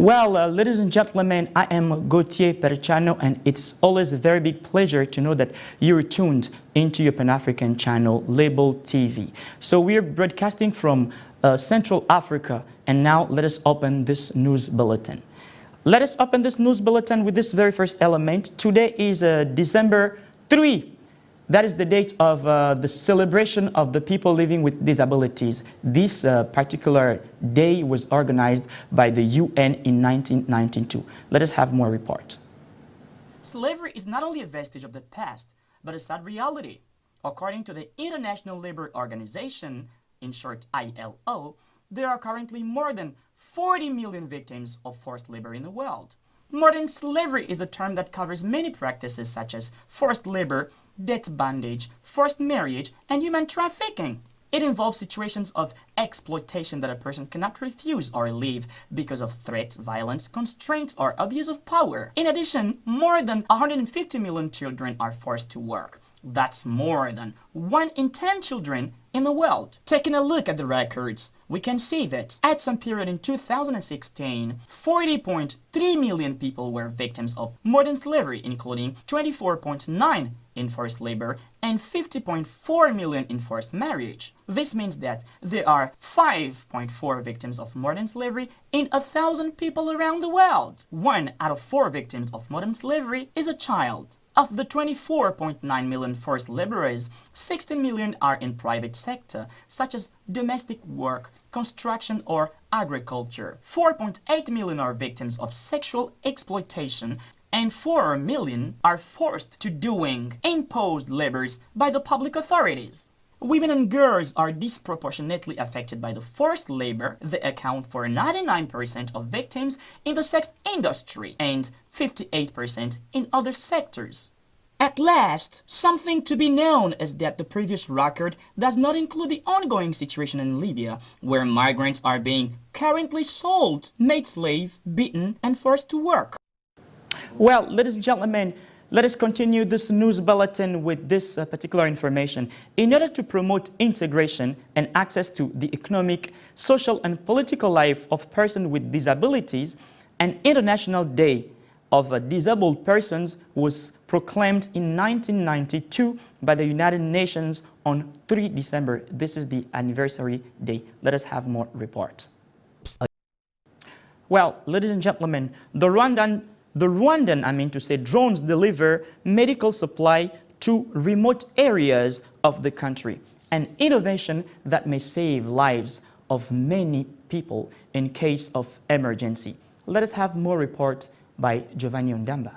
Ladies and gentlemen, I am Gauthier Perchano, and it's always a very big pleasure to know that you're tuned into your Pan-African channel, Label TV. So we're broadcasting from Central Africa, and now let us open this news bulletin. Let us open this news bulletin with this very first element. Today is December 3. That is the date of the celebration of the people living with disabilities. This particular day was organized by the UN in 1992. Let us have more report. Slavery is not only a vestige of the past, but a sad reality. According to the International Labour Organization, in short ILO, there are currently more than 40 million victims of forced labor in the world. Modern slavery is a term that covers many practices such as forced labor, debt bondage, forced marriage, and human trafficking. It involves situations of exploitation that a person cannot refuse or leave because of threats, violence, constraints, or abuse of power. In addition, more than 150 million children are forced to work. That's more than 1 in 10 children in the world. Taking a look at the records, we can see that at some period in 2016, 40.3 million people were victims of modern slavery, including 24.9 in forced labor and 50.4 million in forced marriage. This means that there are 5.4 victims of modern slavery in 1,000 people around the world. 1 out of 4 victims of modern slavery is a child. Of the 24.9 million forced laborers, 16 million are in private sector, such as domestic work, construction, or agriculture. 4.8 million are victims of sexual exploitation, and 4 million are forced to doing imposed labors by the public authorities. Women and girls are disproportionately affected by the forced labor. They account for 99% of victims in the sex industry and 58% in other sectors. At last, something to be known is that the previous record does not include the ongoing situation in Libya, where migrants are being currently sold, made slave, beaten, and forced to work. Well, ladies and gentlemen, let us continue this news bulletin with this particular information. In order to promote integration and access to the economic, social, and political life of persons with disabilities, an International Day of Disabled Persons was proclaimed in 1992 by the United Nations on 3 December. This is the anniversary day. Let us have more report. Well, ladies and gentlemen, the Rwandan, drones deliver medical supply to remote areas of the country, an innovation that may save lives of many people in case of emergency. Let us have more report by Giovanni Ondamba.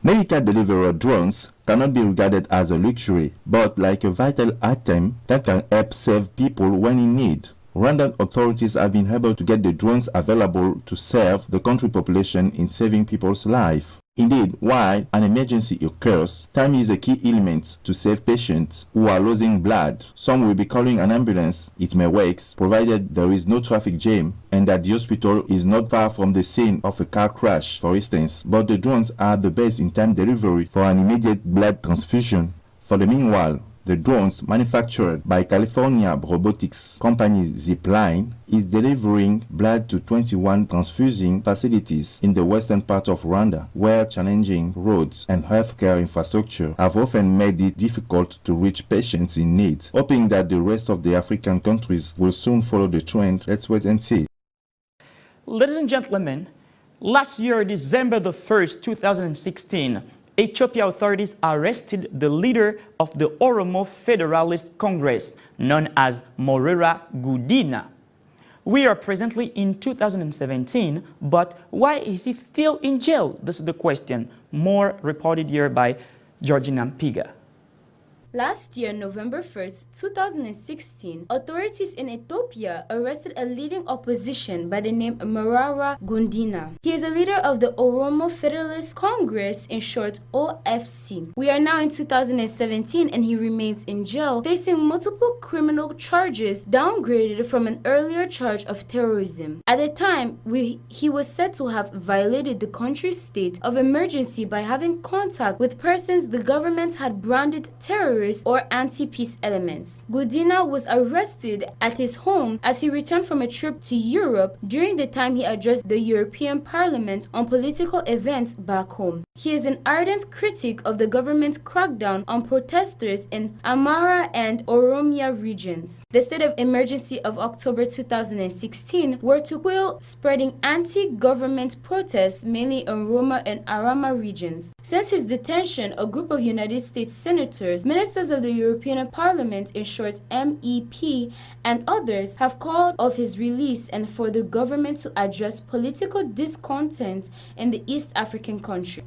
Medical delivery drones cannot be regarded as a luxury, but like a vital item that can help save people when in need. Rwandan authorities have been able to get the drones available to serve the country population in saving people's lives. Indeed, while an emergency occurs, time is a key element to save patients who are losing blood. Some will be calling an ambulance. It may work, provided there is no traffic jam and that the hospital is not far from the scene of a car crash, for instance. But the drones are the best in time delivery for an immediate blood transfusion. For the meanwhile, the drones manufactured by California robotics company Zipline is delivering blood to 21 transfusing facilities in the western part of Rwanda, where challenging roads and healthcare infrastructure have often made it difficult to reach patients in need. Hoping that the rest of the African countries will soon follow the trend, let's wait and see. Ladies and gentlemen, last year, December the 1st, 2016, Ethiopia authorities arrested the leader of the Oromo Federalist Congress, known as Morera Gudina. We are presently in 2017, but why is he still in jail? This is the question. More reported here by Georgina Mpiga. Last year, November 1st, 2016, authorities in Ethiopia arrested a leading opposition by the name Morera Gudina. He is a leader of the Oromo Federalist Congress, in short OFC. We are now in 2017 and he remains in jail, facing multiple criminal charges downgraded from an earlier charge of terrorism. At the time, he was said to have violated the country's state of emergency by having contact with persons the government had branded terrorists terrorists or anti-peace elements. Gundina was arrested at his home as he returned from a trip to Europe during the time he addressed the European Parliament on political events back home. He is an ardent critic of the government's crackdown on protesters in Amhara and Oromia regions. The state of emergency of October 2016 were to quell spreading anti-government protests mainly in Roma and Arama regions. Since his detention, a group of United States senators, ministers of the European Parliament, in short MEP, and others have called of his release and for the government to address political discontent in the East African country.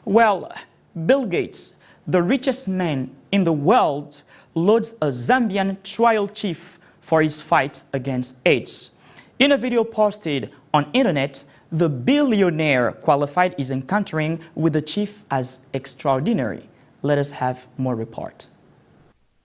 Well, Bill Gates, the richest man in the world, loads a Zambian trial chief for his fight against AIDS. In a video posted on internet, the billionaire qualified his encountering with the chief as extraordinary. Let us have more report.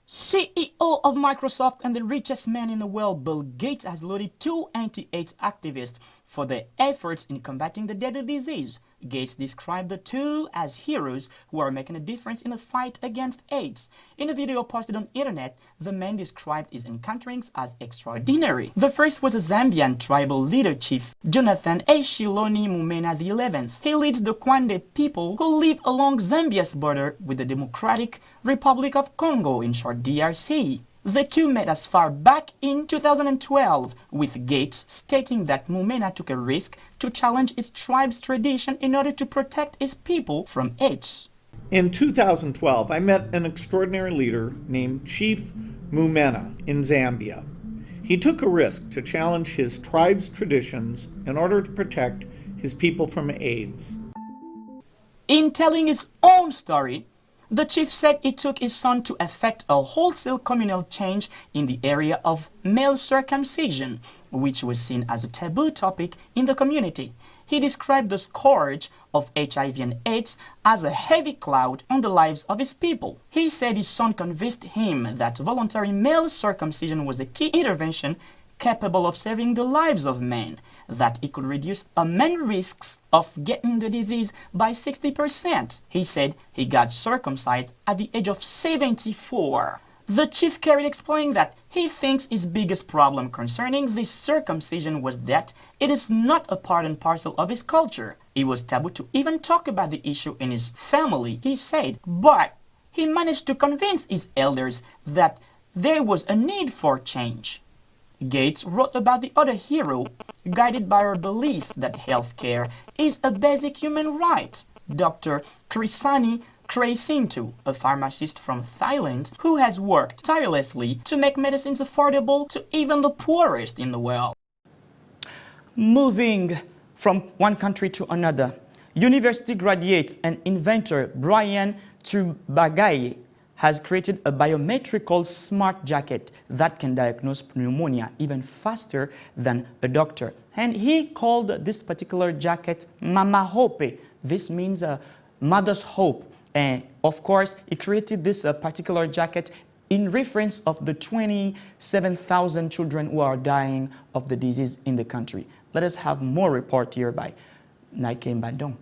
CEO of Microsoft and the richest man in the world, Bill Gates, has lauded two anti-AIDS activists for their efforts in combating the deadly disease. Gates described the two as heroes who are making a difference in the fight against AIDS. In a video posted on internet, the man described his encounterings as extraordinary. The first was a Zambian tribal leader chief, Jonathan Eshiloni Mumena XI. He leads the Kwande people who live along Zambia's border with the Democratic Republic of Congo, in short DRC. The two met as far back in 2012, with Gates stating that Mumena took a risk to challenge his tribe's tradition in order to protect his people from AIDS. In 2012, I met an extraordinary leader named Chief Mumena in Zambia. He took a risk to challenge his tribe's traditions in order to protect his people from AIDS. In telling his own story, the chief said it took his son to effect a wholesale communal change in the area of male circumcision, which was seen as a taboo topic in the community. He described the scourge of HIV and AIDS as a heavy cloud on the lives of his people. He said his son convinced him that voluntary male circumcision was a key intervention capable of saving the lives of men, that it could reduce a man's risks of getting the disease by 60%. He said he got circumcised at the age of 74. The chief carried explaining that he thinks his biggest problem concerning this circumcision was that it is not a part and parcel of his culture. It was taboo to even talk about the issue in his family, he said, but he managed to convince his elders that there was a need for change. Gates wrote about the other hero, guided by our belief that healthcare is a basic human right, Dr. Krisani Krasintu, a pharmacist from Thailand who has worked tirelessly to make medicines affordable to even the poorest in the world. Moving from one country to another, university graduate and inventor Brian Tubagai has created a biometrical smart jacket that can diagnose pneumonia even faster than a doctor. And he called this particular jacket Mama Hope. This means mother's hope. And of course, he created this particular jacket in reference of the 27,000 children who are dying of the disease in the country. Let us have more report here by Nike Mbadong.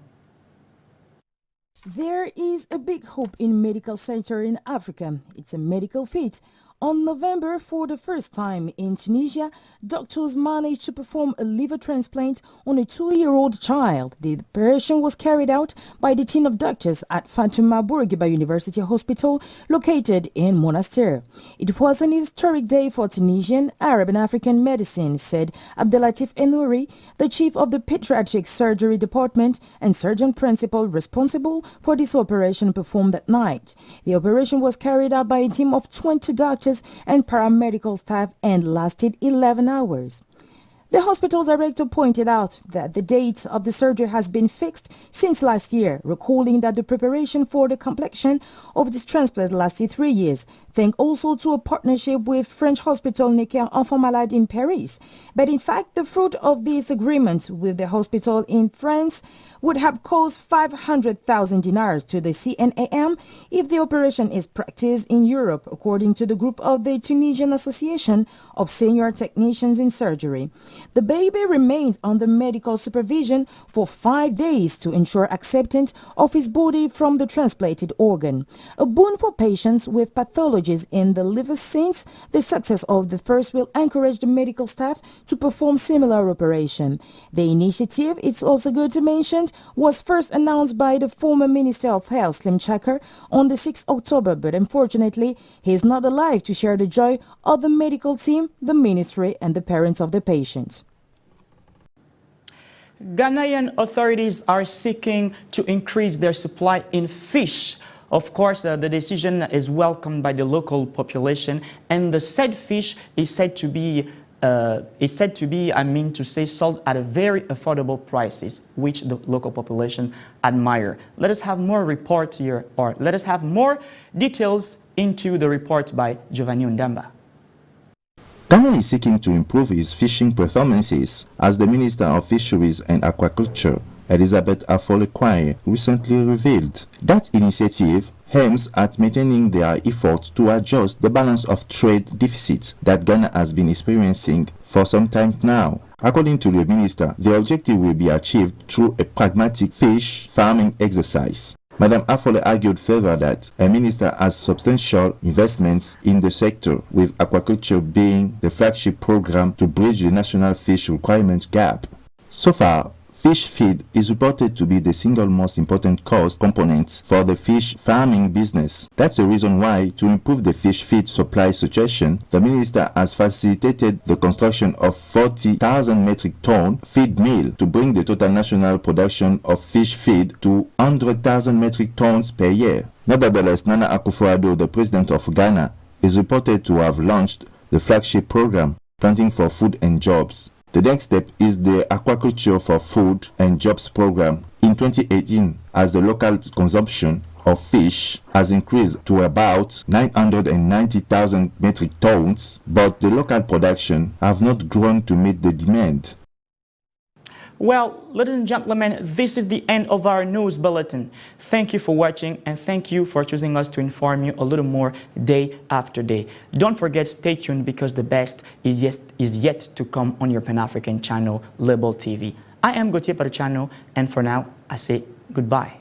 There is a big hope in medical center in Africa. It's a medical feat. On November, for the first time in Tunisia, doctors managed to perform a liver transplant on a 2-year-old child. The operation was carried out by the team of doctors at Fatuma Bourguiba University Hospital, located in Monastir. It was an historic day for Tunisian, Arab and African medicine, said Abdelatif Enouri, the chief of the pediatric surgery department and surgeon principal responsible for this operation performed that night. The operation was carried out by a team of 20 doctors and paramedical staff and lasted 11 hours. The hospital director pointed out that the date of the surgery has been fixed since last year, recalling that the preparation for the completion of this transplant lasted 3 years, thanks also to a partnership with French hospital Necker Enfants Malades in Paris. But in fact, the fruit of this agreement with the hospital in France would have cost 500,000 dinars to the CNAM if the operation is practiced in Europe, according to the group of the Tunisian Association of Senior Technicians in Surgery. The baby remained under medical supervision for 5 days to ensure acceptance of his body from the transplanted organ. A boon for patients with pathologies in the liver, since the success of the first will encourage the medical staff to perform similar operation. The initiative, it's also good to mention, was first announced by the former Minister of Health, Slim Chakar, on the 6th October, but unfortunately, he is not alive to share the joy of the medical team, the ministry, and the parents of the patients. Ghanaian authorities are seeking to increase their supply in fish. Of course, the decision is welcomed by the local population, and the said fish is said to be, sold at a very affordable prices, which the local population admire. Let us have more report here, or let us have more details into the report by Giovanni Undamba. Ghana is seeking to improve its fishing performances, as the Minister of Fisheries and Aquaculture, Elizabeth Afole-Kwai, recently revealed. That initiative aims at maintaining their efforts to adjust the balance of trade deficit that Ghana has been experiencing for some time now. According to the minister, the objective will be achieved through a pragmatic fish farming exercise. Madam Afole argued further that a minister has substantial investments in the sector, with aquaculture being the flagship program to bridge the national fish requirement gap. So far, fish feed is reported to be the single most important cost component for the fish farming business. That's the reason why, to improve the fish feed supply situation, the minister has facilitated the construction of 40,000 metric ton feed mill to bring the total national production of fish feed to 100,000 metric tons per year. Nevertheless, Nana Akufo-Addo, the president of Ghana, is reported to have launched the flagship program, Planting for Food and Jobs. The next step is the Aquaculture for Food and Jobs program. In 2018, as the local consumption of fish has increased to about 990,000 metric tons, but the local production have not grown to meet the demand. Well, ladies and gentlemen, this is the end of our news bulletin. Thank you for watching, and thank you for choosing us to inform you a little more day after day. Don't forget, stay tuned, because the best is yet to come on your Pan-African channel, Label TV. I am Gautier Parchano, and for now, I say goodbye.